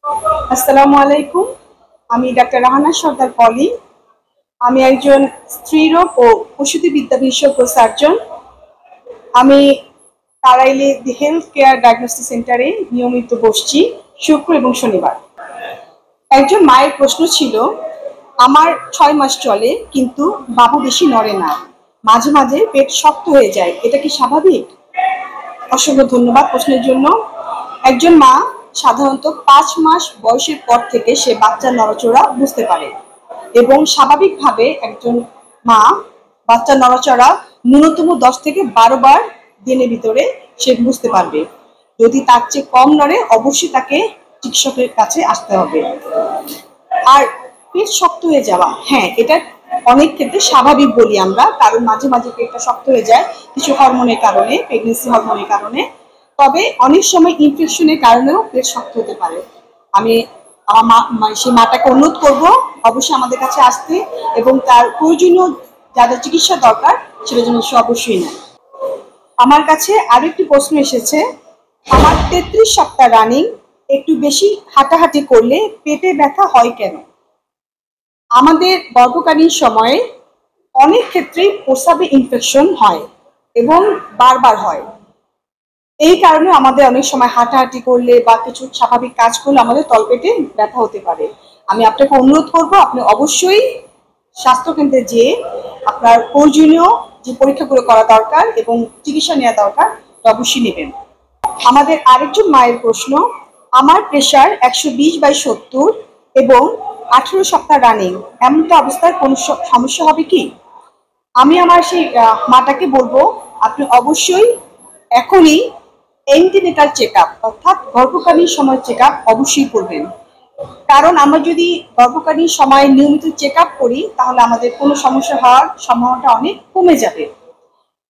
আসসালামু আলাইকুম। আমি ডাক্তার রাহানা সরদার পলি। আমি একজন স্ত্রীরোগ ও প্রসূতিবিদ্যা বিশেষজ্ঞ সার্জন। আমি তারাইলে দি হেলথ কেয়ার ডায়াগনস্টিক সেন্টারে নিয়মিত বসছি শুক্র এবং শনিবার। একজন মায়ের প্রশ্ন ছিল, আমার 6 মাস চলে কিন্তু বাবু বেশি নড়ে না, মাঝে মাঝে পেট শক্ত হয়ে যায়, এটা কি স্বাভাবিক? অসংখ্য ধন্যবাদ প্রশ্নের জন্য। একজন মা সাধারণত 5 মাস বয়সের পর থেকে সে বাচ্চার নড়াচড়া বুঝতে পারে এবং স্বাভাবিকভাবে একজন মা বাচ্চার নড়াচড়া ন্যূনতম 10 থেকে 12 বার দিনের ভিতরে সে বুঝতে পারবে। যদি তার চেয়ে কম নড়ে অবশ্যই তাকে চিকিৎসকের কাছে আসতে হবে। আর পেট শক্ত হয়ে যাওয়া, হ্যাঁ, এটা অনেক ক্ষেত্রে স্বাভাবিক বলি আমরা, কারণ মাঝে মাঝে পেটটা শক্ত হয়ে যায় কিছু হরমোনের কারণে, প্রেগনেন্সি হরমোনের কারণে। তবে অনেক সময় ইনফেকশনের কারণেও পেট শক্ত হতে পারে। আমি আমার সেই মাটাকে অনুরোধ করব অবশ্যই আমাদের কাছে আসতে এবং তার প্রয়োজনীয় যা যা চিকিৎসা দরকার সেটার জন্য সে অবশ্যই নেয়। আমার কাছে আরো একটি প্রশ্ন এসেছে, আমার 33 সপ্তাহ রানিং, একটু বেশি হাঁটাহাঁটি করলে পেটে ব্যথা হয় কেন? আমাদের গর্ভকালীন সময়ে অনেক ক্ষেত্রেই প্রস্রাবে ইনফেকশন হয় এবং বারবার হয়। এই কারণে আমাদের অনেক সময় হাঁটাহাঁটি করলে বা কিছু স্বাভাবিক কাজ করলে আমাদের তলপেটে ব্যথা হতে পারে। আমি আপনাকে অনুরোধ করব আপনি অবশ্যই স্বাস্থ্যকেন্দ্রে যেয়ে আপনার প্রয়োজনীয় যে পরীক্ষাগুলো করা দরকার এবং চিকিৎসা নেওয়া দরকার অবশ্যই নেবেন। আমাদের আরেকজন মায়ের প্রশ্ন, আমার প্রেশার 120/70 এবং 18 সপ্তাহ রানিং, এমনটা অবস্থায় কোনো সমস্যা হবে কি? আমি আমার সেই মাটাকে বলবো আপনি অবশ্যই এখনই এন্টিনেটাল চেক আপ অর্থাৎ গর্ভকালীন সময় চেক আপ অবশ্যই করবেন। কারণ আমরা যদি গর্ভকালীন সময় নিয়মিত চেক আপ করি তাহলে আমাদের কোনো সমস্যা হওয়ার সম্ভাবনাটা অনেক কমে যাবে।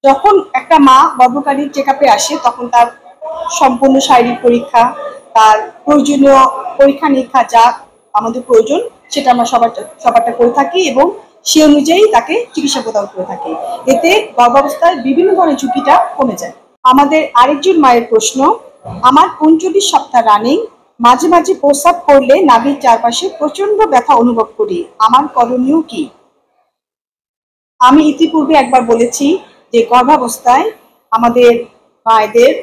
যখন একটা মা গর্ভকালীন চেক আপে আসে তখন তার সম্পূর্ণ শারীরিক পরীক্ষা, তার প্রয়োজনীয় পরীক্ষা নিরীক্ষা যা আমাদের প্রয়োজন সেটা আমরা সবারটা করে থাকি এবং সে অনুযায়ী তাকে চিকিৎসা প্রদান করে থাকি। এতে গর্ভাবস্থায় বিভিন্ন ধরনের ঝুঁকিটা কমে যায়। আমাদের আরেকজন মায়ের প্রশ্ন, আমার 39 সপ্তাহ রানিং, মাঝে মাঝে প্রস্রাব করলে নাভির চারপাশে প্রচন্ড ব্যথা অনুভব করি, আমার করণীয় কি? আমি ইতিপূর্বে একবার বলেছি যে গর্ভাবস্থায় আমাদের মায়েদের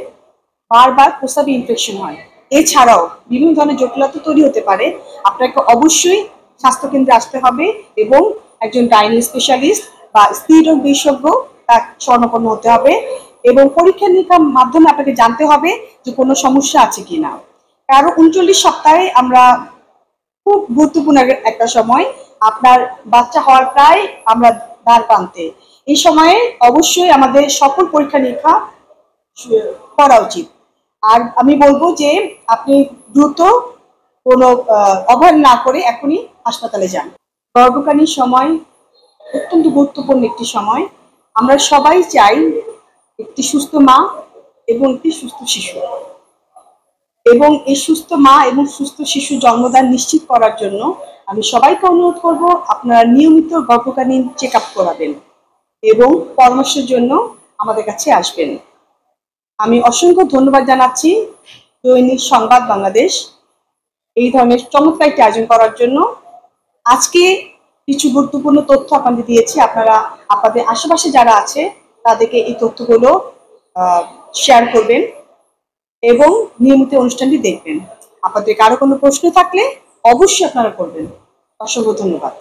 বারবার প্রস্রাবে ইনফেকশন হয়। এছাড়াও বিভিন্ন ধরনের জটিলতা তৈরি হতে পারে। আপনাকে অবশ্যই স্বাস্থ্যকেন্দ্রে আসতে হবে এবং একজন গাইনি স্পেশালিস্ট বা স্ত্রীরোগ বিশেষজ্ঞ তার শরণাপন্ন হতে হবে এবং পরীক্ষা নিরীক্ষার মাধ্যমে আপনাকে জানতে হবে যে কোনো সমস্যা আছে কিনা। কারণ 39 সপ্তাহে আমরা খুব গুরুত্বপূর্ণ একটা সময়, আপনার বাচ্চা হওয়ার প্রায় আমরা দ্বার প্রান্তে। এই সময়ে অবশ্যই আমাদের সকল পরীক্ষা নিরীক্ষা করা উচিত। আর আমি বলবো যে আপনি দ্রুত কোনো অবহেলা না করে এখনই হাসপাতালে যান। গর্ভকালীন সময় অত্যন্ত গুরুত্বপূর্ণ একটি সময়। আমরা সবাই চাই একটি সুস্থ মা এবং একটি সুস্থ শিশু, এবং এই সুস্থ মা এবং সুস্থ শিশু জন্মদান নিশ্চিত করার জন্য আমি সবাইকে অনুরোধ করব আপনারা নিয়মিত গর্ভকালীন চেক আপ করাবেন এবং পরামর্শের জন্য আমাদের কাছে আসবেন। আমি অসংখ্য ধন্যবাদ জানাচ্ছি দৈনিক সংবাদ বাংলাদেশ এই ধরনের চমৎকার একটি আয়োজন করার জন্য। আজকে কিছু গুরুত্বপূর্ণ তথ্য আপনাদের দিয়েছি, আপনারা আপনাদের আশেপাশে যারা আছে তাদেরকে এই তথ্যগুলো শেয়ার করবেন এবং নিয়মিত অনুষ্ঠানটি দেখবেন। আপনাদের কারো কোনো প্রশ্ন থাকলে অবশ্যই আপনারা করবেন। অসংখ্য ধন্যবাদ।